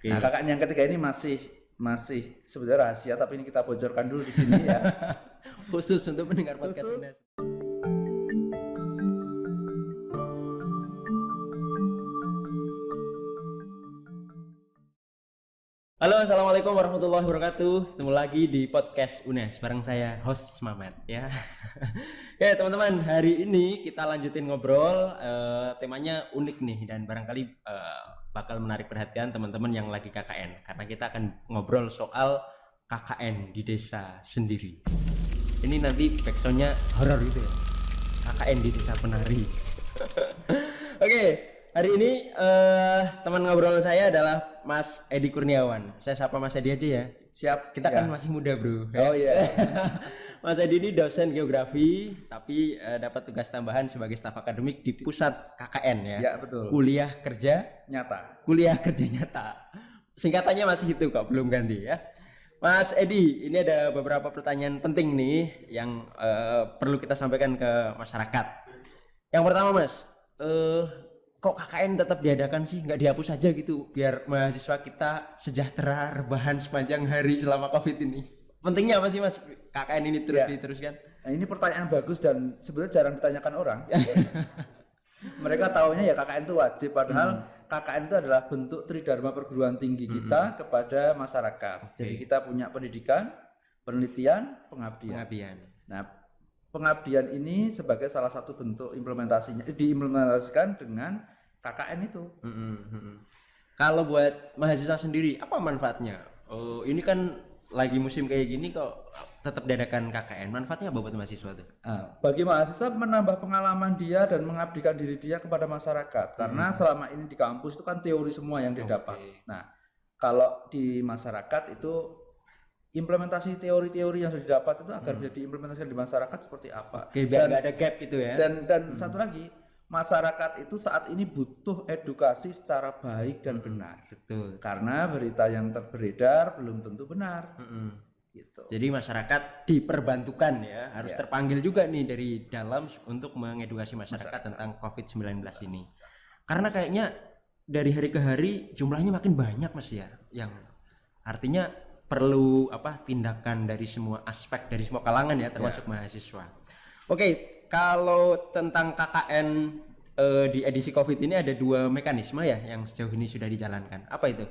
Oke. Nah, KKN yang ketiga ini masih sebenarnya rahasia, tapi ini kita bocorkan dulu di sini ya. Khusus untuk pendengar podcast Khusus. UNES. Halo, assalamualaikum warahmatullahi wabarakatuh. Ketemu lagi di podcast UNES bareng saya host Mamet ya. Oke teman-teman, hari ini kita lanjutin ngobrol. Temanya unik nih dan barangkali bakal menarik perhatian teman-teman yang lagi KKN, karena kita akan ngobrol soal KKN di desa sendiri. Ini nanti backsoundnya horor gitu ya, KKN di desa penari. Oke, hari ini teman ngobrol saya adalah Mas Edi Kurniawan. Saya sapa Mas Edi aja ya. Siap. Kita ya. kan masih muda bro. Oh iya. Mas Edi ini dosen geografi, tapi dapat tugas tambahan sebagai staf akademik di pusat KKN ya. Ya betul. Kuliah kerja nyata. Singkatannya masih itu kok, belum ganti ya. Mas Edi, ini ada beberapa pertanyaan penting nih yang perlu kita sampaikan ke masyarakat. Yang pertama Mas, kok KKN tetap diadakan sih, nggak dihapus aja gitu biar mahasiswa kita sejahtera rebahan sepanjang hari selama COVID ini? Pentingnya apa sih Mas KKN ini terus diteruskan? Nah, ini pertanyaan bagus dan sebenarnya jarang ditanyakan orang. Mereka taunya ya KKN itu wajib, padahal KKN itu adalah bentuk tridharma perguruan tinggi kita kepada masyarakat. Jadi kita punya pendidikan, penelitian, pengabdian. Nah, pengabdian ini sebagai salah satu bentuk implementasinya diimplementasikan dengan KKN itu. Kalau buat mahasiswa sendiri apa manfaatnya? Oh, ini kan lagi musim kayak gini kok tetap diadakan KKN. Manfaatnya apa buat mahasiswa tuh? Bagi mahasiswa menambah pengalaman dia dan mengabdikan diri dia kepada masyarakat. Karena selama ini di kampus itu kan teori semua yang dia dapat. Nah, kalau di masyarakat itu implementasi teori-teori yang sudah didapat itu agar bisa diimplementasikan di masyarakat seperti apa. Biar nggak ada gap itu ya. Dan satu lagi, masyarakat itu saat ini butuh edukasi secara baik dan benar. Betul. Karena berita yang beredar belum tentu benar. Gitu. Jadi masyarakat diperbantukan ya, harus terpanggil juga nih dari dalam untuk mengedukasi masyarakat tentang COVID-19 ini. Karena kayaknya dari hari ke hari jumlahnya makin banyak Mas ya, yang artinya perlu tindakan dari semua aspek, dari semua kalangan ya, termasuk mahasiswa. Oke, kalau tentang KKN di edisi COVID ini ada 2 mekanisme ya yang sejauh ini sudah dijalankan. Apa itu?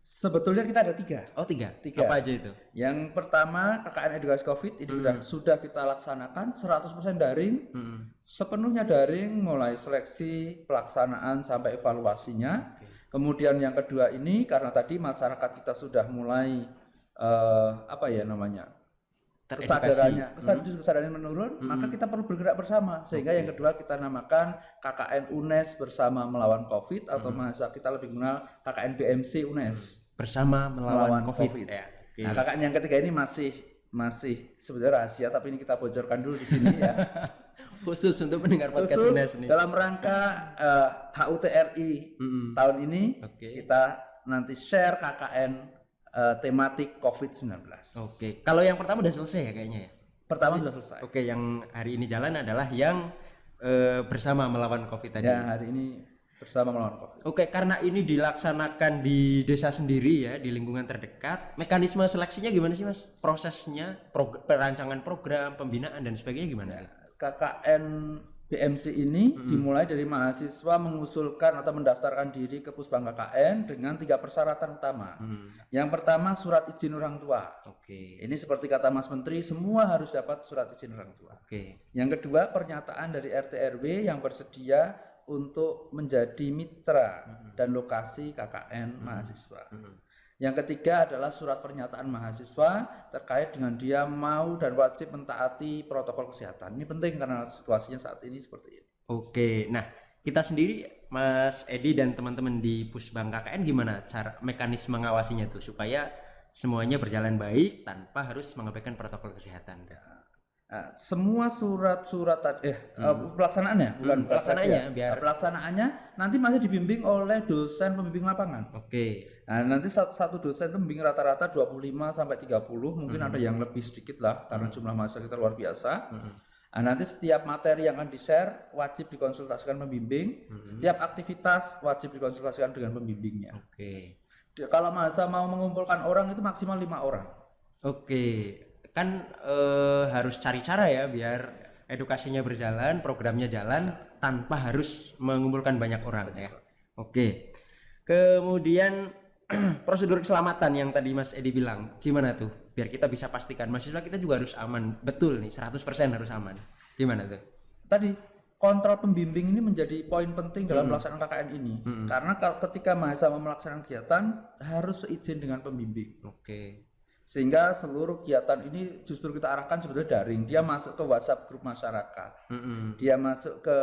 Sebetulnya kita ada 3. Oh 3? Apa aja itu? Yang pertama KKN edukasi COVID ini sudah kita laksanakan 100% daring, sepenuhnya daring mulai seleksi, pelaksanaan sampai evaluasinya. Kemudian yang kedua ini karena tadi masyarakat kita sudah mulai kesadarannya menurun, maka kita perlu bergerak bersama, sehingga yang kedua kita namakan KKN UNES bersama melawan COVID, atau mahasiswa kita lebih mengenal KKN BMC UNES bersama melawan COVID. Ya. Nah, KKN yang ketiga ini masih sebenarnya rahasia, tapi ini kita bocorkan dulu di sini ya. Khusus untuk pendengar podcast UNES nih. Dalam rangka HUTRI tahun ini kita nanti share KKN tematik COVID-19. Oke, kalau yang pertama udah selesai ya kayaknya ya? Pertama sudah selesai. Oke, yang hari ini jalan adalah yang bersama melawan COVID tadi. Ya, hari ini bersama melawan COVID. Oke, karena ini dilaksanakan di desa sendiri ya, di lingkungan terdekat, mekanisme seleksinya gimana sih Mas? Prosesnya, perancangan program, pembinaan dan sebagainya gimana? Ya, KKN BMC ini dimulai dari mahasiswa mengusulkan atau mendaftarkan diri ke Pusbang KKN dengan 3 persyaratan utama. Yang pertama surat izin orang tua. Ini seperti kata Mas Menteri, semua harus dapat surat izin orang tua. Yang kedua pernyataan dari RT RW yang bersedia untuk menjadi mitra dan lokasi KKN mahasiswa. Yang ketiga adalah surat pernyataan mahasiswa terkait dengan dia mau dan wajib mentaati protokol kesehatan. Ini penting karena situasinya saat ini seperti ini. Oke, nah kita sendiri Mas Edi dan teman-teman di Pusbang KKN gimana cara mekanisme mengawasinya tuh supaya semuanya berjalan baik tanpa harus mengabaikan protokol kesehatan? Semua surat-surat pelaksanaannya, bukan pelaksanaannya nanti masih dibimbing oleh dosen pembimbing lapangan. Nah, nanti satu dosen itu membimbing rata-rata 25 sampai 30, mungkin ada yang lebih sedikit lah karena jumlah mahasiswa kita luar biasa. Nah, nanti setiap materi yang akan di-share wajib dikonsultasikan pembimbing, setiap aktivitas wajib dikonsultasikan dengan pembimbingnya. Kalau mahasiswa mau mengumpulkan orang itu maksimal 5 orang. Oke, kan harus cari cara ya biar edukasinya berjalan, programnya jalan tanpa harus mengumpulkan banyak orang ya. Oke. Kemudian prosedur keselamatan yang tadi Mas Edi bilang, gimana tuh? Biar kita bisa pastikan mahasiswa kita juga harus aman. Betul nih, 100% harus aman. Gimana tuh? Tadi kontrol pembimbing ini menjadi poin penting dalam pelaksanaan KKN ini. Karena ketika mahasiswa melaksanakan kegiatan harus seizin dengan pembimbing. Oke. Sehingga seluruh kegiatan ini justru kita arahkan sebetulnya daring. Dia masuk ke WhatsApp grup masyarakat. Dia masuk ke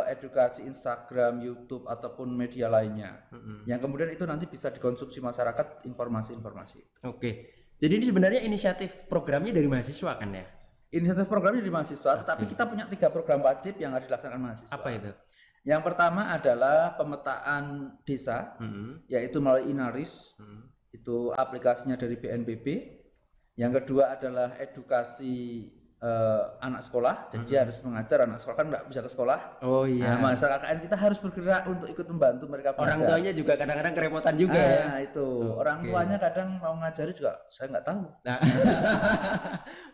edukasi Instagram, YouTube ataupun media lainnya. Yang kemudian itu nanti bisa dikonsumsi masyarakat informasi-informasi. Oke. Jadi ini sebenarnya inisiatif programnya dari mahasiswa kan ya? Inisiatif programnya dari mahasiswa, tetapi kita punya 3 program wajib yang harus dilaksanakan mahasiswa. Apa itu? Yang pertama adalah pemetaan desa, yaitu melalui Inaris. Itu aplikasinya dari BNPB. Yang kedua adalah edukasi anak sekolah, dan dia harus mengajar anak sekolah, kan nggak bisa ke sekolah. Oh iya. Nah, masa KKN kita harus bergerak untuk ikut membantu mereka belajar. Orang tuanya juga kadang-kadang kerepotan juga ya. Nah itu, orang tuanya kadang mau ngajari juga, saya nggak tahu. Nah,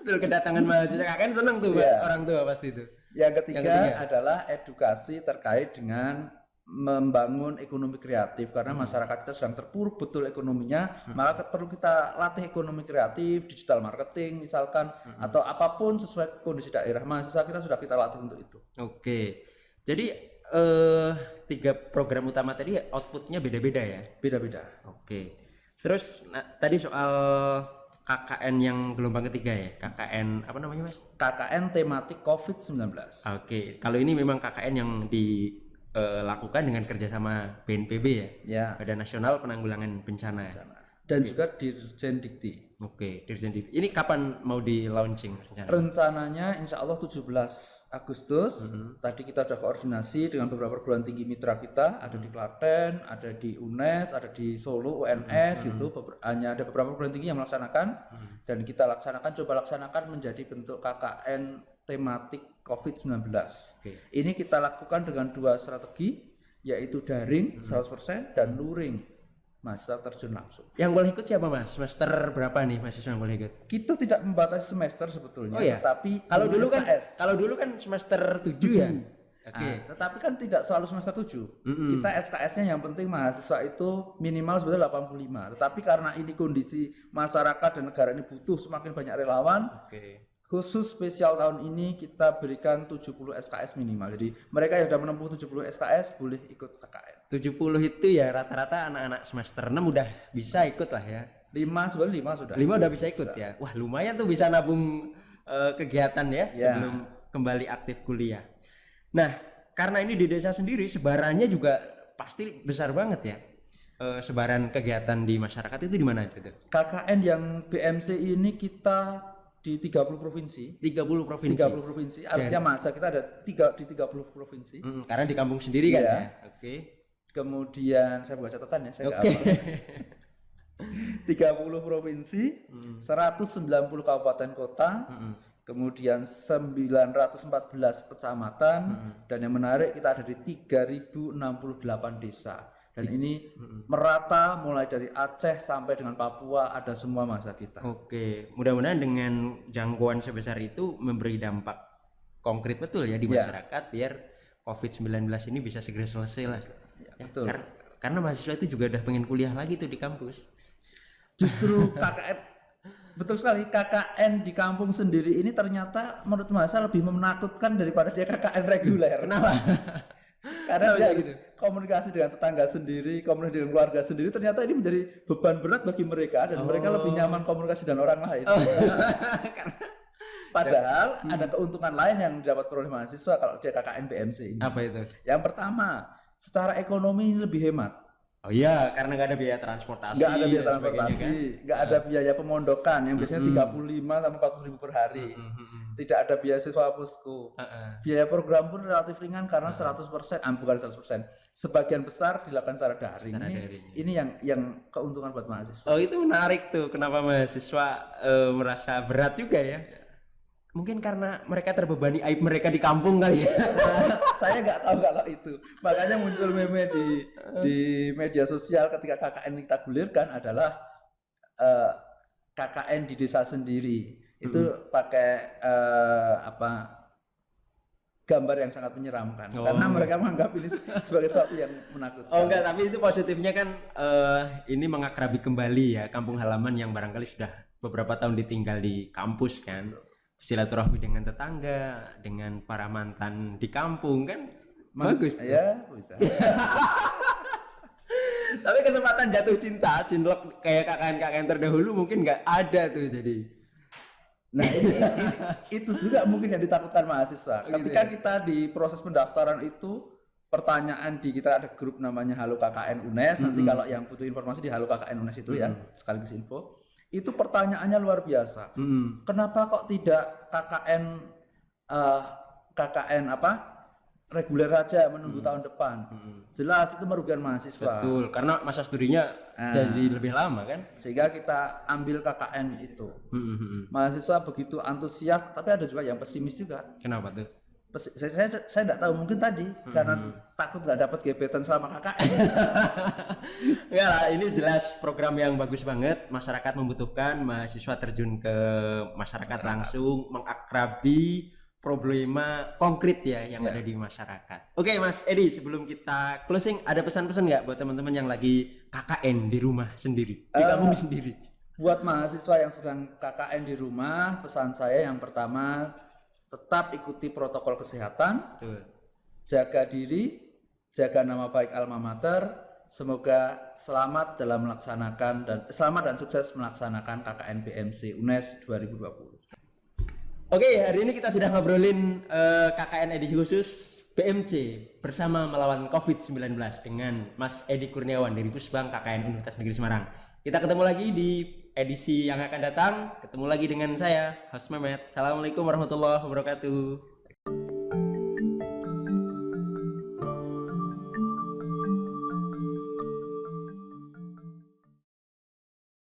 betul, kedatangan mahasiswa KKN seneng tuh orang tua pasti itu. Yang ketiga adalah edukasi terkait dengan membangun ekonomi kreatif, karena masyarakat kita sedang terpuruk betul ekonominya, maka perlu kita latih ekonomi kreatif, digital marketing misalkan, atau apapun sesuai kondisi daerah. Mahasiswa kita sudah kita latih untuk itu. Oke, jadi 3 program utama tadi outputnya beda-beda ya? Beda-beda. Oke, terus tadi soal KKN yang gelombang ketiga ya, KKN apa namanya Mas? KKN tematik COVID-19. Oke, kalau ini memang KKN yang dilakukan dengan kerjasama BNPB ya, Badan Nasional Penanggulangan Bencana. Dan juga Dirjen Dikti. Oke, Dirjen Dikti. Ini kapan mau di launching rencananya? Rencananya insya Allah 17 Agustus. Tadi kita sudah koordinasi dengan beberapa perguruan tinggi mitra kita, ada di Klaten, ada di UNES, ada di Solo, UNS itu. Hanya ada beberapa perguruan tinggi yang melaksanakan, dan kita coba laksanakan menjadi bentuk KKN tematik COVID-19. Ini kita lakukan dengan 2 strategi, yaitu daring 100% dan luring, mahasiswa terjun langsung. Yang boleh ikut siapa Mas? Semester berapa nih mahasiswa yang boleh ikut? Kita tidak membatasi semester sebetulnya, tetapi kalau dulu SKS. Kalau dulu kan semester 7 ya. Oke. Tetapi kan tidak selalu semester 7. Kita SKS-nya yang penting mahasiswa itu minimal sebetulnya 85. Tetapi karena ini kondisi masyarakat dan negara ini butuh semakin banyak relawan. Khusus spesial tahun ini kita berikan 70 SKS minimal. Jadi mereka yang sudah menempuh 70 SKS boleh ikut KKN. 70 itu ya rata-rata anak-anak semester 6 udah bisa ikut lah ya. 5 sudah. 5 udah bisa ikut ya. Wah, lumayan tuh bisa nabung kegiatan ya sebelum kembali aktif kuliah. Nah, karena ini di desa sendiri sebarannya juga pasti besar banget ya. Sebaran kegiatan di masyarakat itu di mana aja tuh? KKN yang BMC ini kita di 30 provinsi. 30 provinsi. 30 provinsi. Artinya masa kita ada di 30 provinsi. Karena di kampung sendiri kan ya. Oke. Kemudian saya buka catatan ya, saya Oke. 30 provinsi, 190 kabupaten kota, kemudian 914 kecamatan, dan yang menarik kita ada di 3068 desa. Dan ini merata mulai dari Aceh sampai dengan Papua, ada semua masa kita. Oke, mudah-mudahan dengan jangkauan sebesar itu memberi dampak konkret betul ya di masyarakat biar COVID-19 ini bisa segera selesai lah. Ya, betul. Karena mahasiswa itu juga udah pengen kuliah lagi tuh di kampus. Justru KKN, betul sekali, KKN di kampung sendiri ini ternyata menurut mahasiswa lebih menakutkan daripada dia KKN reguler. Kenapa? Karena dia harus komunikasi dengan tetangga sendiri, komunikasi dengan keluarga sendiri, ternyata ini menjadi beban berat bagi mereka, dan mereka lebih nyaman komunikasi dengan orang lain. Padahal ada keuntungan lain yang didapat oleh mahasiswa kalau dia KKN BMC ini. Apa itu? Yang pertama, secara ekonomi lebih hemat. Oh iya, karena nggak ada biaya transportasi. Nggak ada biaya dan transportasi, nggak ada biaya pemondokan yang biasanya 35 sampai 40 ribu per hari. Tidak ada biaya siswa pusko. Biaya program pun relatif ringan karena 100%, bukan 100%. Sebagian besar dilakukan secara daring. Ini yang keuntungan buat mahasiswa. Oh, itu menarik tuh. Kenapa mahasiswa merasa berat juga ya? Mungkin karena mereka terbebani aib mereka di kampung kali ya. Saya nggak tahu kalau itu. Makanya muncul meme di media sosial ketika KKN kita gulirkan adalah KKN di desa sendiri. Itu pakai gambar yang sangat menyeramkan karena mereka menganggap ini sebagai sesuatu yang menakutkan. Oh enggak, tapi itu positifnya kan ini mengakrabi kembali ya kampung halaman yang barangkali sudah beberapa tahun ditinggal di kampus kan. Silaturahmi dengan tetangga, dengan para mantan di kampung kan bagus tuh. Ya, bisa. Tapi kesempatan jatuh cinta, cinlok kayak KKN terdahulu mungkin nggak ada tuh jadi. Nah itu juga mungkin yang ditakutkan mahasiswa. Ketika kita di proses pendaftaran itu pertanyaan kita ada grup namanya Halo KKN UNES. Nanti kalau yang butuh informasi di Halo KKN UNES itu ya sekaligus info. Itu pertanyaannya luar biasa. Kenapa kok tidak KKN reguler aja menunggu tahun depan? Jelas itu merugikan mahasiswa. Betul, karena masa studinya jadi lebih lama kan. Sehingga kita ambil KKN itu. Mahasiswa begitu antusias, tapi ada juga yang pesimis juga. Kenapa tuh? Saya tidak tahu, mungkin tadi karena takut nggak dapat gebetan selama KKN. Ya lah, ini jelas program yang bagus banget. Masyarakat membutuhkan, mahasiswa terjun ke masyarakat langsung, mengakrabi problema konkret ya yang ada di masyarakat. Oke Mas Edi, sebelum kita closing, ada pesan-pesan nggak buat teman-teman yang lagi KKN di rumah sendiri, di kampung sendiri? Buat mahasiswa yang sedang KKN di rumah, pesan saya yang pertama, tetap ikuti protokol kesehatan, jaga diri, jaga nama baik alma mater. Semoga selamat dalam melaksanakan dan sukses melaksanakan KKN BMC UNES 2020. Oke, hari ini kita sudah ngobrolin KKN edisi khusus BMC bersama melawan COVID-19 dengan Mas Edi Kurniawan dari Pusbang KKN Universitas Negeri Semarang. Kita ketemu lagi di edisi yang akan datang. Ketemu lagi dengan saya, Host Mehmet. Assalamualaikum warahmatullahi wabarakatuh.